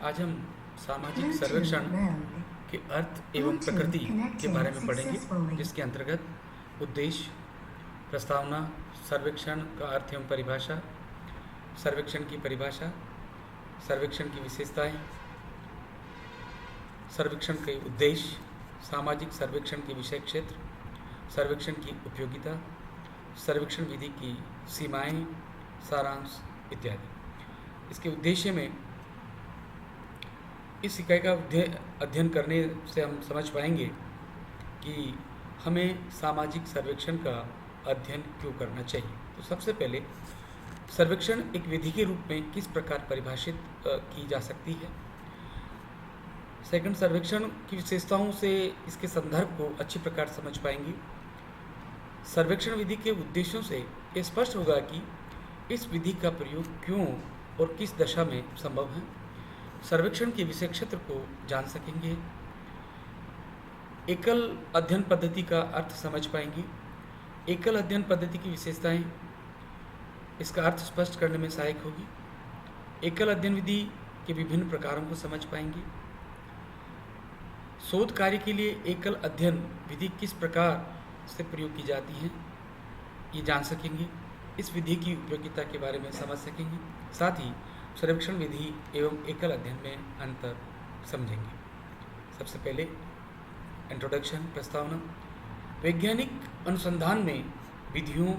आज हम सामाजिक सर्वेक्षण के अर्थ एवं प्रकृति के बारे में पढ़ेंगे, जिसके अंतर्गत उद्देश्य, प्रस्तावना, सर्वेक्षण का अर्थ एवं परिभाषा, सर्वेक्षण की परिभाषा, सर्वेक्षण की विशेषताएं, सर्वेक्षण के उद्देश्य, सामाजिक सर्वेक्षण के विषय क्षेत्र, सर्वेक्षण की उपयोगिता, सर्वेक्षण विधि की सीमाएं, सारांश इत्यादि। इसके उद्देश्य में इस इकाई का अध्ययन करने से हम समझ पाएंगे कि हमें सामाजिक सर्वेक्षण का अध्ययन क्यों करना चाहिए। तो सबसे पहले सर्वेक्षण एक विधि के रूप में किस प्रकार परिभाषित की जा सकती है। सेकंड, सर्वेक्षण की विशेषताओं से इसके संदर्भ को अच्छी प्रकार समझ पाएंगे। सर्वेक्षण विधि के उद्देश्यों से ये स्पष्ट होगा कि इस विधि का प्रयोग क्यों और किस दशा में संभव है। सर्वेक्षण के विषय क्षेत्र को जान सकेंगे। एकल अध्ययन पद्धति का अर्थ समझ पाएंगे। एकल अध्ययन पद्धति की विशेषताएं इसका अर्थ स्पष्ट करने में सहायक होगी। एकल अध्ययन विधि के विभिन्न प्रकारों को समझ पाएंगे। शोध कार्य के लिए एकल अध्ययन विधि किस प्रकार से प्रयोग की जाती है, ये जान सकेंगे। इस विधि की उपयोगिता के बारे में समझ सकेंगे। साथ ही सर्वेक्षण विधि एवं एकल अध्ययन में अंतर समझेंगे। सबसे पहले इंट्रोडक्शन, प्रस्तावना। वैज्ञानिक अनुसंधान में विधियों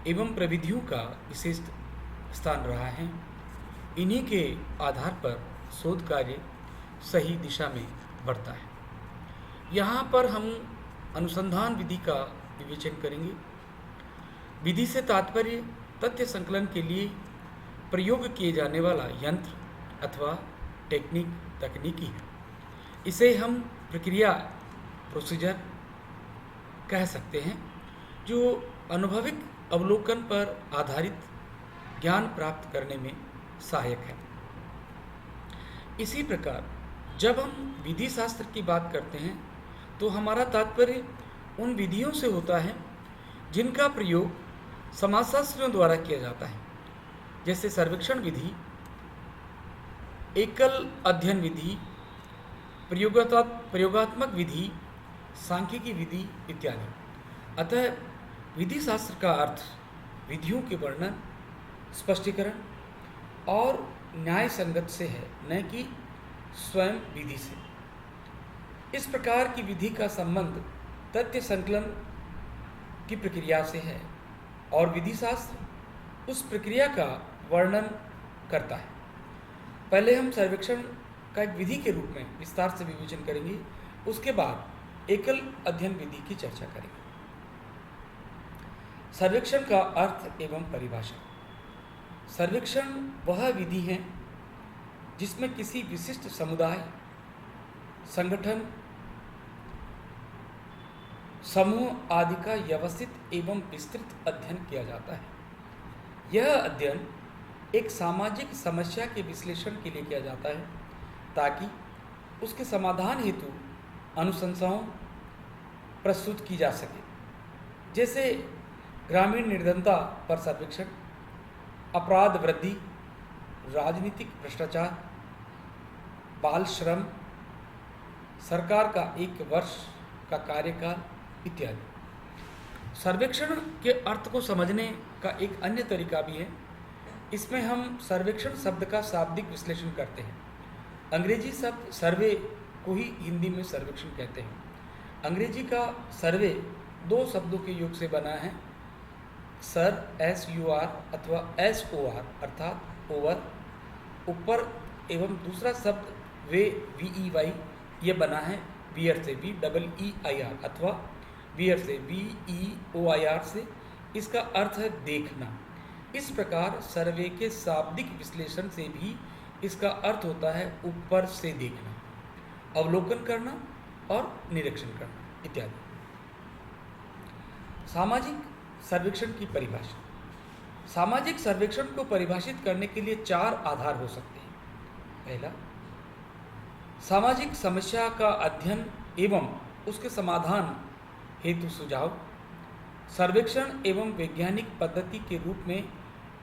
एवं प्रविधियों का विशेष स्थान रहा है। इन्हीं के आधार पर शोध कार्य सही दिशा में बढ़ता है। यहाँ पर हम अनुसंधान विधि का विवेचन करेंगे। विधि से तात्पर्य तथ्य संकलन के लिए प्रयोग किए जाने वाला यंत्र अथवा तकनीकी है। इसे हम प्रक्रिया, प्रोसीजर कह सकते हैं, जो अनुभविक अवलोकन पर आधारित ज्ञान प्राप्त करने में सहायक है। इसी प्रकार जब हम विधि शास्त्र की बात करते हैं तो हमारा तात्पर्य उन विधियों से होता है जिनका प्रयोग समाजशास्त्रियों द्वारा किया जाता है, जैसे सर्वेक्षण विधि, एकल अध्ययन विधि, प्रयोगात्मक विधि, सांख्यिकी विधि इत्यादि। अतः विधि शास्त्र का अर्थ विधियों के वर्णन, स्पष्टीकरण और न्याय संगत से है, न कि स्वयं विधि से। इस प्रकार की विधि का संबंध तथ्य संकलन की प्रक्रिया से है और विधि शास्त्र उस प्रक्रिया का वर्णन करता है। पहले हम सर्वेक्षण का एक विधि के रूप में विस्तार से विवेचन करेंगे, उसके बाद एकल अध्ययन विधि की चर्चा करेंगे। सर्वेक्षण का अर्थ एवं परिभाषा। सर्वेक्षण वह विधि है जिसमें किसी विशिष्ट समुदाय, संगठन, समूह आदि का व्यवस्थित एवं विस्तृत अध्ययन किया जाता है। यह अध्ययन एक सामाजिक समस्या के विश्लेषण के लिए किया जाता है ताकि उसके समाधान हेतु अनुशंसाएं प्रस्तुत की जा सके, जैसे ग्रामीण निर्धनता पर सर्वेक्षण, अपराध वृद्धि, राजनीतिक भ्रष्टाचार, बाल श्रम, सरकार का 1 वर्ष का कार्यकाल इत्यादि। सर्वेक्षण के अर्थ को समझने का एक अन्य तरीका भी है। इसमें हम सर्वेक्षण शब्द का शाब्दिक विश्लेषण करते हैं। अंग्रेजी शब्द सर्वे को ही हिंदी में सर्वेक्षण कहते हैं। अंग्रेजी का सर्वे 2 शब्दों के योग से बना है, सर SUR अथवा SOR अर्थात ओवर, ऊपर, एवं दूसरा शब्द वे VEY ये बना है वियर से VEEIR अथवा वियर से VEOIR से। इसका अर्थ है देखना। इस प्रकार सर्वे के शाब्दिक विश्लेषण से भी इसका अर्थ होता है ऊपर से देखना, अवलोकन करना और निरीक्षण करना इत्यादि। सामाजिक सर्वेक्षण की परिभाषा। सामाजिक सर्वेक्षण को परिभाषित करने के लिए 4 आधार हो सकते हैं। पहला, सामाजिक समस्या का अध्ययन एवं उसके समाधान हेतु सुझाव। सर्वेक्षण एवं वैज्ञानिक पद्धति के रूप में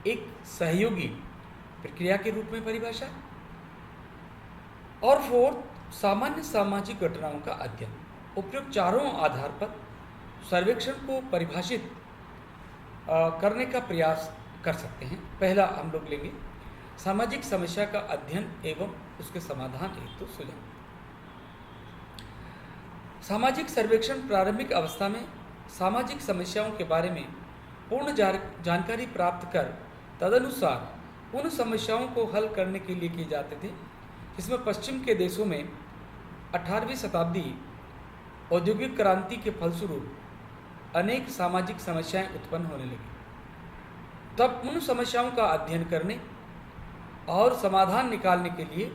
एक सहयोगी प्रक्रिया के रूप में परिभाषा। और फोर्थ, सामान्य सामाजिक घटनाओं का अध्ययन। उपयुक्त चारों आधार पर सर्वेक्षण को परिभाषित करने का प्रयास कर सकते हैं। पहला हम लोग लेंगे सामाजिक समस्या का अध्ययन एवं उसके समाधान हेतु सुझाव। सामाजिक सर्वेक्षण प्रारंभिक अवस्था में सामाजिक समस्याओं के बारे में पूर्ण जानकारी प्राप्त कर तदनुसार उन समस्याओं को हल करने के लिए किए जाते थे, जिसमें पश्चिम के देशों में 18वीं शताब्दी औद्योगिक क्रांति के फलस्वरूप अनेक सामाजिक समस्याएं उत्पन्न होने लगी। तब उन समस्याओं का अध्ययन करने और समाधान निकालने के लिए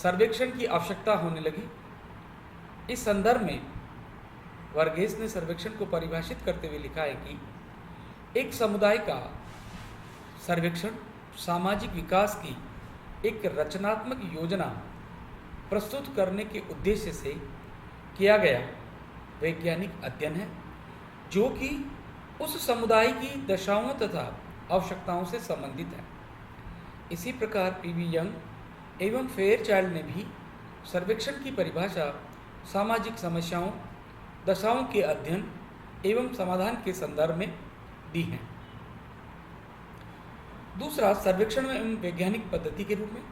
सर्वेक्षण की आवश्यकता होने लगी। इस संदर्भ में वर्गेस ने सर्वेक्षण को परिभाषित करते हुए लिखा है कि एक समुदाय का सर्वेक्षण सामाजिक विकास की एक रचनात्मक योजना प्रस्तुत करने के उद्देश्य से किया गया वैज्ञानिक अध्ययन है, जो कि उस समुदाय की दशाओं तथा आवश्यकताओं से संबंधित है। इसी प्रकार पीवी यंग एवं फेयरचाइल्ड ने भी सर्वेक्षण की परिभाषा सामाजिक समस्याओं, दशाओं के अध्ययन एवं समाधान के संदर्भ में दी है। दूसरा, सर्वेक्षण में वैज्ञानिक पद्धति के रूप में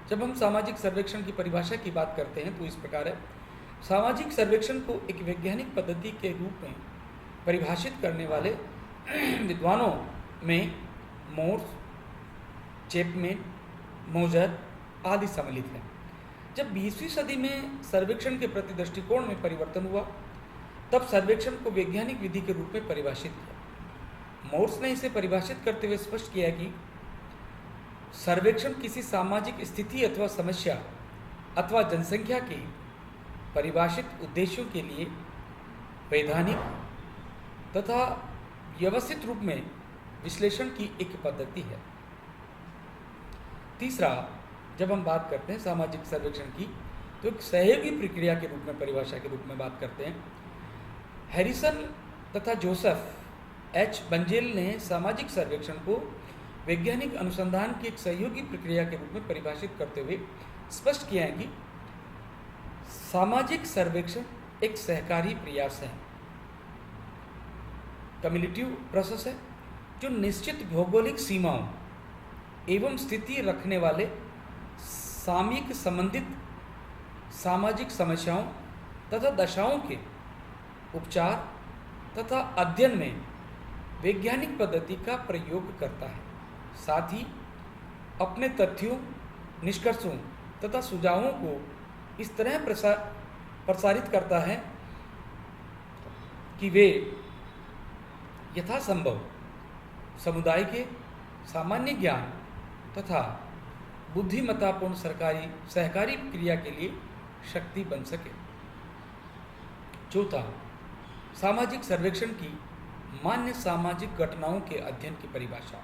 जब हम सामाजिक सर्वेक्षण की परिभाषा की बात करते हैं तो इस प्रकार है। सामाजिक सर्वेक्षण को एक वैज्ञानिक पद्धति के रूप में परिभाषित करने वाले विद्वानों में मोर्स, चैपमैन, मोजर आदि सम्मिलित हैं। जब 20वीं सदी में सर्वेक्षण के प्रति दृष्टिकोण में परिवर्तन हुआ, तब सर्वेक्षण को वैज्ञानिक विधि के रूप में परिभाषित किया। मोर्स ने इसे परिभाषित करते हुए स्पष्ट किया कि सर्वेक्षण किसी सामाजिक स्थिति अथवा समस्या अथवा जनसंख्या के परिभाषित उद्देश्यों के लिए वैधानिक तथा व्यवस्थित रूप में विश्लेषण की एक पद्धति है। तीसरा, जब हम बात करते हैं सामाजिक सर्वेक्षण की तो एक सहयोगी प्रक्रिया के रूप में परिभाषा के रूप में बात करते हैं। हैरिसन तथा जोसेफ एच बंजेल ने सामाजिक सर्वेक्षण को वैज्ञानिक अनुसंधान की एक सहयोगी प्रक्रिया के रूप में परिभाषित करते हुए स्पष्ट किया है कि सामाजिक सर्वेक्षण एक सहकारी प्रयास है, कम्युनिटिव प्रोसेस है, जो निश्चित भौगोलिक सीमाओं एवं स्थिति रखने वाले सामयिक संबंधित सामाजिक समस्याओं तथा दशाओं के उपचार तथा अध्ययन में वैज्ञानिक पद्धति का प्रयोग करता है। साथ ही अपने तथ्यों, निष्कर्षों तथा सुझावों को इस तरह प्रसारित करता है कि वे यथासंभव समुदाय के सामान्य ज्ञान तथा बुद्धिमत्तापूर्ण सहकारी क्रिया के लिए शक्ति बन सके। चौथा, सामाजिक सर्वेक्षण की मान्य सामाजिक घटनाओं के अध्ययन की परिभाषा।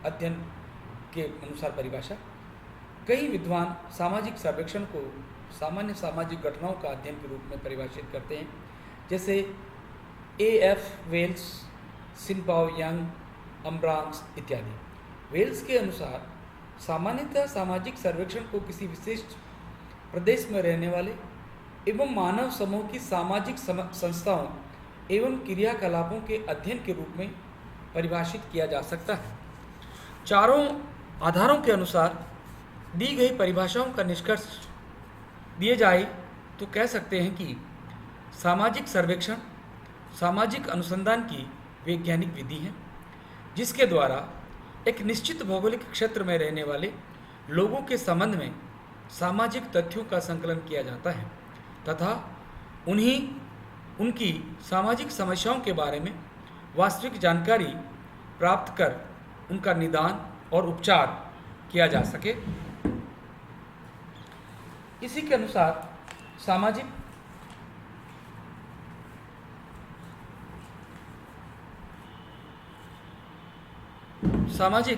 अध्ययन के अनुसार परिभाषा, कई विद्वान सामाजिक सर्वेक्षण को सामान्य सामाजिक घटनाओं का अध्ययन के रूप में परिभाषित करते हैं, जैसे A.F. वेल्स, सिनपाओ यंग, अम्ब्रांस इत्यादि। वेल्स के अनुसार सामान्यतः सामाजिक सर्वेक्षण को किसी विशिष्ट प्रदेश में रहने वाले एवं मानव समूह की सामाजिक संस्थाओं एवं क्रियाकलापों के अध्ययन के रूप में परिभाषित किया जा सकता है। चारों आधारों के अनुसार दी गई परिभाषाओं का निष्कर्ष दिए जाए तो कह सकते हैं कि सामाजिक सर्वेक्षण सामाजिक अनुसंधान की वैज्ञानिक विधि है, जिसके द्वारा एक निश्चित भौगोलिक क्षेत्र में रहने वाले लोगों के संबंध में सामाजिक तथ्यों का संकलन किया जाता है तथा उनकी सामाजिक समस्याओं के बारे में वास्तविक जानकारी प्राप्त कर उनका निदान और उपचार किया जा सके। इसी के अनुसार सामाजिक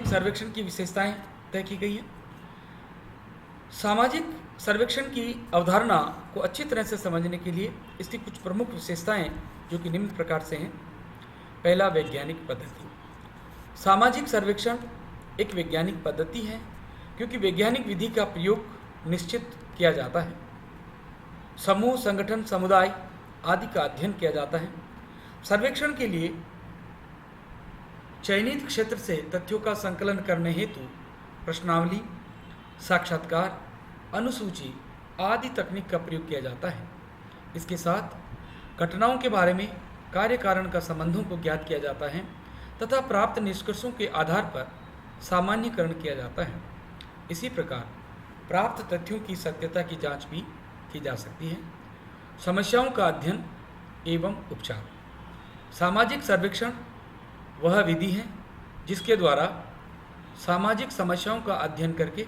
सर्वेक्षण की विशेषताएं तय की गई हैं। सामाजिक सर्वेक्षण की अवधारणा को अच्छी तरह से समझने के लिए इसकी कुछ प्रमुख विशेषताएं जो कि निम्न प्रकार से हैं। पहला, वैज्ञानिक पद्धति। सामाजिक सर्वेक्षण एक वैज्ञानिक पद्धति है, क्योंकि वैज्ञानिक विधि का प्रयोग निश्चित किया जाता है। समूह, संगठन, समुदाय आदि का अध्ययन किया जाता है। सर्वेक्षण के लिए चयनित क्षेत्र से तथ्यों का संकलन करने हेतु प्रश्नावली, साक्षात्कार, अनुसूची आदि तकनीक का प्रयोग किया जाता है। इसके साथ घटनाओं के बारे में कार्य कारण का संबंधों को ज्ञात किया जाता है तथा प्राप्त निष्कर्षों के आधार पर सामान्यकरण किया जाता है। इसी प्रकार प्राप्त तथ्यों की सत्यता की जांच भी की जा सकती है। समस्याओं का अध्ययन एवं उपचार। सामाजिक सर्वेक्षण वह विधि है जिसके द्वारा सामाजिक समस्याओं का अध्ययन करके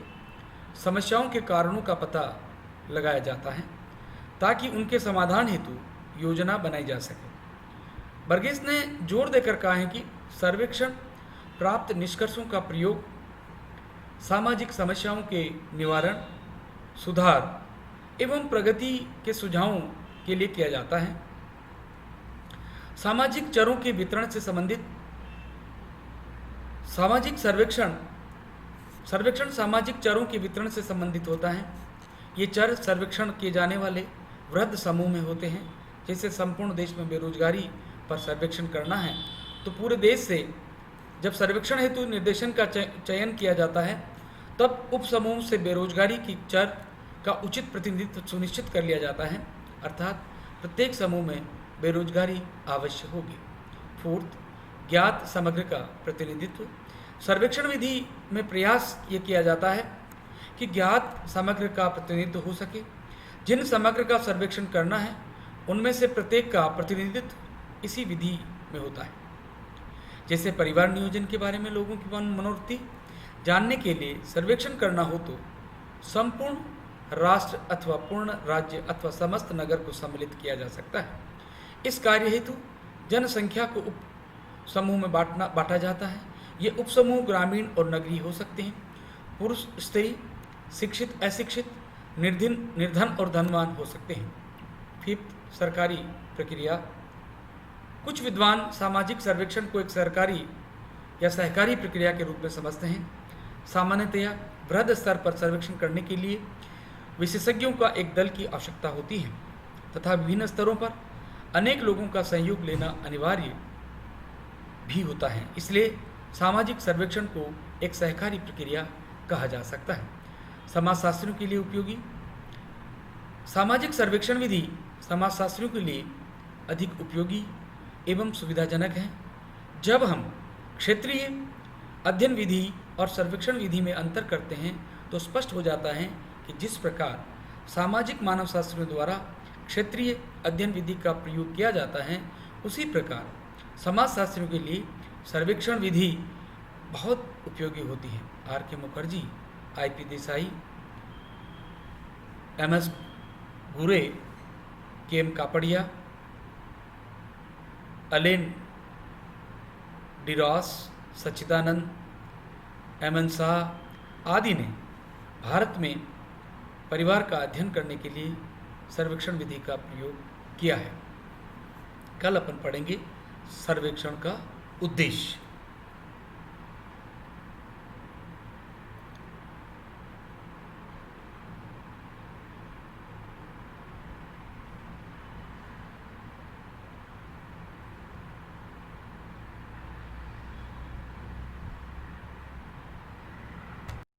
समस्याओं के कारणों का पता लगाया जाता है ताकि उनके समाधान हेतु योजना बनाई जा सके। बर्गेस ने जोर देकर कहा है कि सर्वेक्षण प्राप्त निष्कर्षों का प्रयोग सामाजिक समस्याओं के निवारण, सुधार एवं प्रगति के सुझावों के लिए किया जाता है। सामाजिक चरों के वितरण से संबंधित सामाजिक सर्वेक्षण सामाजिक चरों के वितरण से संबंधित होता है। ये चर सर्वेक्षण किए जाने वाले वृहद समूह में होते हैं। जैसे संपूर्ण देश में बेरोजगारी पर सर्वेक्षण करना है तो पूरे देश से जब सर्वेक्षण हेतु निर्देशन का चयन किया जाता है तब उप समूह से बेरोजगारी की चर का उचित प्रतिनिधित्व सुनिश्चित कर लिया जाता है, अर्थात प्रत्येक समूह में बेरोजगारी अवश्य होगी। फोर्थ, ज्ञात समग्र का प्रतिनिधित्व। सर्वेक्षण विधि में प्रयास ये किया जाता है कि ज्ञात समग्र का प्रतिनिधित्व हो सके। जिन समग्र का सर्वेक्षण करना है उनमें से प्रत्येक का प्रतिनिधित्व इसी विधि में होता है। जैसे परिवार नियोजन के बारे में लोगों की मनोवृत्ति जानने के लिए सर्वेक्षण करना हो तो संपूर्ण राष्ट्र अथवा पूर्ण राज्य अथवा समस्त नगर को सम्मिलित किया जा सकता है। इस कार्य हेतु जनसंख्या को उप समूह में बांटा जाता है। ये उप समूह ग्रामीण और नगरीय हो सकते हैं। पुरुष, स्त्री, शिक्षित, अशिक्षित, निर्धन और धनवान हो सकते हैं। फिफ्थ, सरकारी प्रक्रिया। कुछ विद्वान सामाजिक सर्वेक्षण को एक सरकारी या सहकारी प्रक्रिया के रूप में समझते हैं। सामान्यतया वृहद स्तर पर सर्वेक्षण करने के लिए विशेषज्ञों का एक दल की आवश्यकता होती है तथा विभिन्न स्तरों पर अनेक लोगों का सहयोग लेना अनिवार्य भी होता है। इसलिए सामाजिक सर्वेक्षण को एक सहकारी प्रक्रिया कहा जा सकता है। समाजशास्त्रियों के लिए उपयोगी। सामाजिक सर्वेक्षण विधि समाजशास्त्रियों के लिए अधिक उपयोगी एवं सुविधाजनक है। जब हम क्षेत्रीय अध्ययन विधि और सर्वेक्षण विधि में अंतर करते हैं तो स्पष्ट हो जाता है कि जिस प्रकार सामाजिक मानव शास्त्रियों द्वारा क्षेत्रीय अध्ययन विधि का प्रयोग किया जाता है उसी प्रकार समाजशास्त्रियों के लिए सर्वेक्षण विधि बहुत उपयोगी होती है। आर के मुखर्जी, IP देसाई, MS गुरे, KM कापड़िया, अलेन डिरॉस, सच्चिदानंद, MN शाह आदि ने भारत में परिवार का अध्ययन करने के लिए सर्वेक्षण विधि का प्रयोग किया है। कल अपन पढ़ेंगे सर्वेक्षण का उद्देश्य।